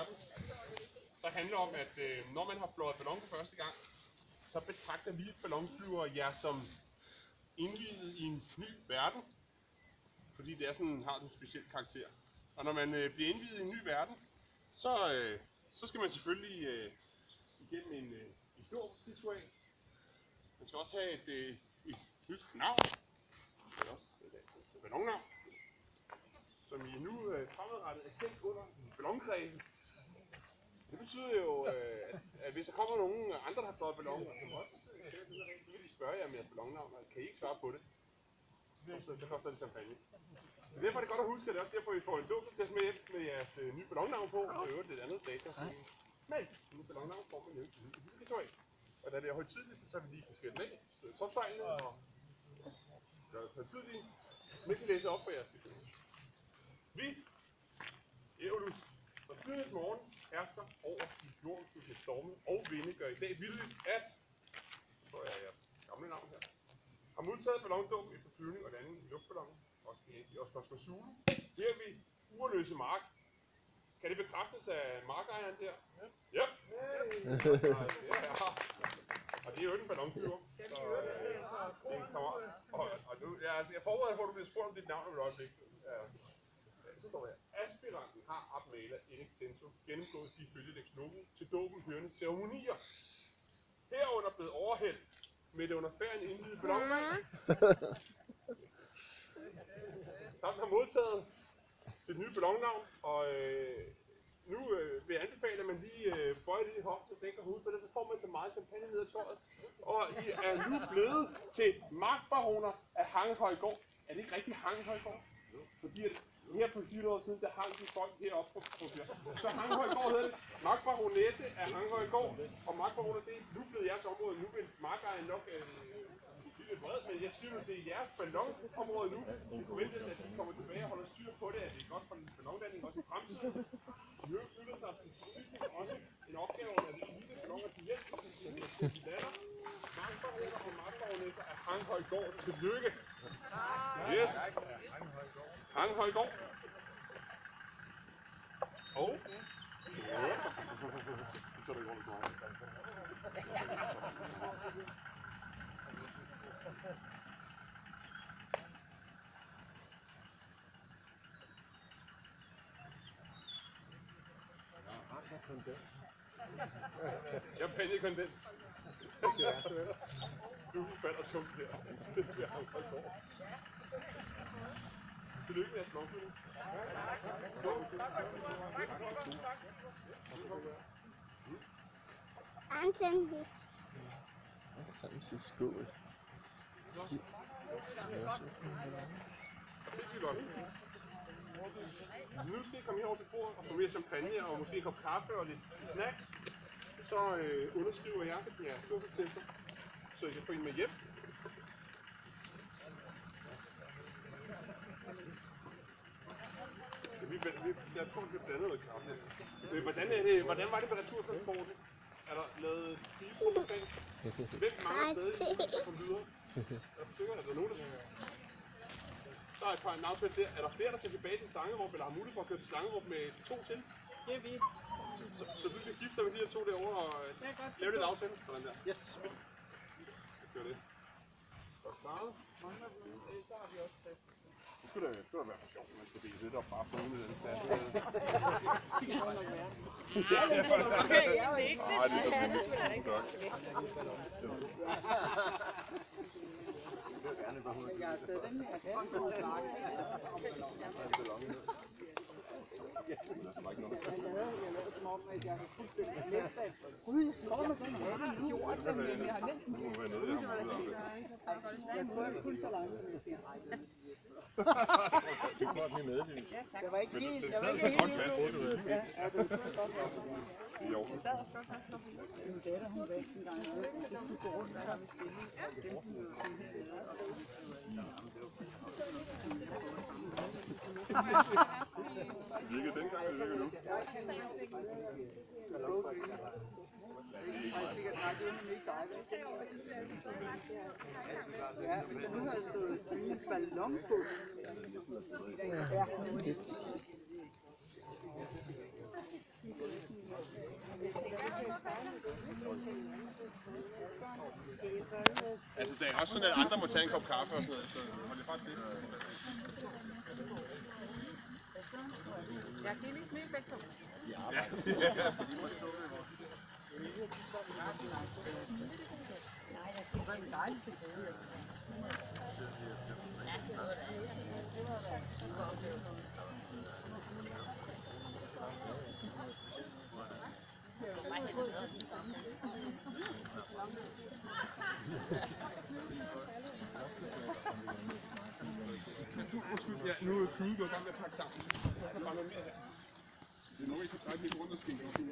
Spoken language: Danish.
verden, der handler om, at når man har fløjet ballon for første gang, så betragter vi ballonflyvere jer som indviet i en ny verden, fordi det er sådan, har en speciel karakter. Og når man bliver indviet i en ny verden, så skal man selvfølgelig igennem en dåbsritual. Man skal også have et nyt navn, eller også et ballonnavn, som I nu fremadrettet er kendt under ballonkredsen. Det betyder jo, at hvis der kommer nogen andre, der har fløjet balloner, som også så vil de spørge jer om jeres ballonnavn, og kan I ikke svare på det, så koster det champagne. Så derfor er det godt at huske, at det er også derfor, I får en dåbsattest med hjem med jeres nye ballonnavn på, og øvrigt lidt andet data. Men en ballonnavn får man jo ikke i ritual. Og da det er højtidligt, så tager vi lige forskelligt med, topsejlene og gør det højtidligt, mens I læser op for jeres besked. Vi, Eolus, fra tidligst morgen hersker over de jordens storme og vinde, gør i dag vildt, at, så er jeres gamle navn her, har modtaget ballondåben efter flyvning og landing i luftballonen, også Zulu. Her er vi urløse mark. Kan det bekræftes af markejeren der? Ja. Og det er jo ikke en ballonflyver. Så det er en kammerat. Og nu, jeg forbereder på, at du bliver spurgt om dit navn om et øjeblik. Så står her. Aspiranten har ab mala in extenso gennemgået de følge Lex Novo til dåben hørende ceremonier. Herunder blevet overhældt med det under færden indvidede ballonvand. Samt har modtaget sit nye ballonnavn, og nu vil jeg anbefale, at man lige bøjer lidt i hoften og sænker hovedet, for ellers så får man så meget champagne ned ad tøjet. Og I er nu blevet til magtbaroner af Hanghøjgård. Er det ikke rigtig Hanghøjgård? Fordi at her for 4 år siden, der hang de folk heroppe på bjerget. Så Hanghøjgård hedder det. Magtbaronesse af Hanghøjgård. Og magtbaroner, det er nu blevet jeres område. Nu vil markejeren nok lidt vred, men jeg synes, at det er jeres ballonområde nu. Det forventes, at de kommer tilbage og holder styr på det, at det er godt for en ballonlanding også i fremtiden. De øvrigt flytter sig til også en opgave, at de lille balloner til hjælp, så de lander. Magtbaroner og magtbaronesser af Hanghøjgård. Tillykke! Yes! Hanghøjgård. Og? Ja. Det tager du ikke rundt for mig. Champagnekondens. Du falder tungt her. Det bliver Hanghøjgård. Tillykke med jeres lovgivning. Anstændigt. Samtidig skål. Sindssygt godt. Nu skal I komme herover til bordet og få mere champagne og måske en kop kaffe og lidt snacks. Så underskriver jeg jeres dåbsattester, så I kan få en med hjem. Jeg tror, det bliver blandet noget kaffe. Hvordan var det med returtransporten? Er der lavet fire rundt omkring? Hvem mangler stadig som videre? Er der nogen, der der er et par navnsmænd der. Er der flere, der skal tilbage til Stangerup, eller har mulighed for at køre til Stangerup med 2 til? Det er vi. Så du skal gifte dig med de her 2 derovre og lave lidt aftale? Sådan der. Yes. Gør det. Godt klaret. Så har vi også plads. Det skulle da være for sjovt, man skal blive lidt og bare bruge med den plads. Okay, jeg er ikke det. Nej, det er så fint. Jeg har taget den her her. Jeg lavede som om, at jeg har fuldstændig glemt, at gud, jeg tror, at den havde gjort det, men jeg har næsten Nu må jeg nede, jeg har ud af jeg prøver kun så langt, som jeg siger. det. Det er godt, vi er med. Jeg var ikke helt, Det sad så godt fast, det du ja, det sad godt fast. i orden. Min datter, hun var ikke engang med, og så skulle gå rundt og med stilling, og dem kunne jo komme Det virkede dengang, det virker nu. Ja, men nu har jeg stået i en ballon på. Ja, Altså, det er også sådan, at andre må tage en kop kaffe og sådan noget, så hold det faktisk det. Jeg kan lige smile begge to. Ja. Nej, jeg skal ikke en dejlig til det. Undskyld, ja, nu er Knud gået i gang med at pakke sammen. Så er der bare noget mere her. Det er noget, I kan trække lidt rundt og skænke op i.